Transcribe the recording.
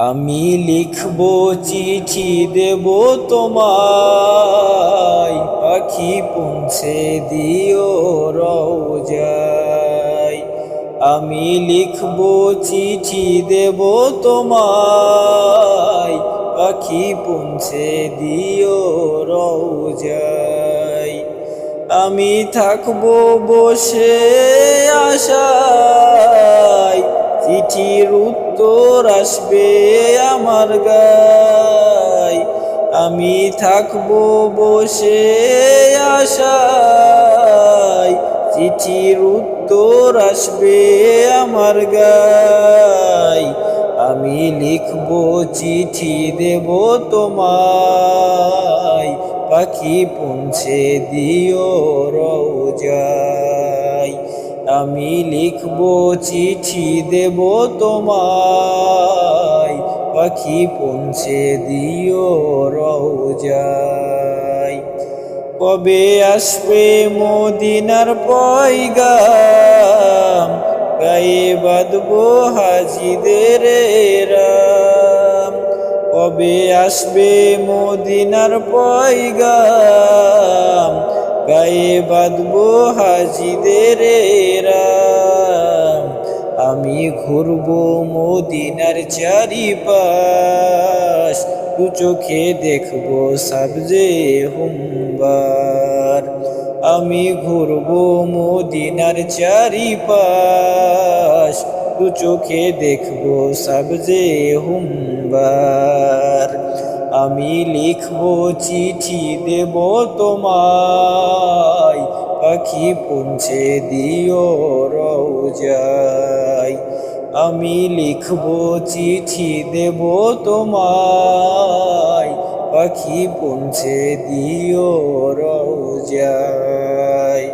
আমি লিখব চিঠি দেব তোমায়, পাখি পৌঁছে দিও রওজায়। আমি লিখব চিঠি দেব তোমায়, পাখি পৌঁছে দিও রওজায়। আমি থাকবো বসে আশায়, চিঠির উত্তর আসবে আমার গায়। আমি থাকবো বসে আশায়, চিঠির উত্তর আসবে আমার গায়। আমি লিখবো চিঠি দেব তোমায়, পাখি পৌঁছে দিও রওজায়। আমি লিখবো চিঠি দেব তোমায়, পাখি পৌঁছে দিও রওজায়। কবে আসবে মদিনার পয়গাম, গায়ে বাঁধবো হাজিদের রাম। কবে আসবে মদিনার পয়গাম, গায়ে বাঁধবো হাজিদের রাম। আমি ঘুরবো মদিনার চারিপাশ, দু চোখে দেখবো সবজে হুম্বার। আমি ঘুরবো মদিনার চারিপাশ, দু চোখে দেখবো সবজে হুম্বার। আমি লিখবো চিঠি দেব তোমায়, পাখি পৌঁছে দিও রওজায়। আমি লিখবো চিঠি দেব তোমায়, পাখি পৌঁছে দিও রওজায়।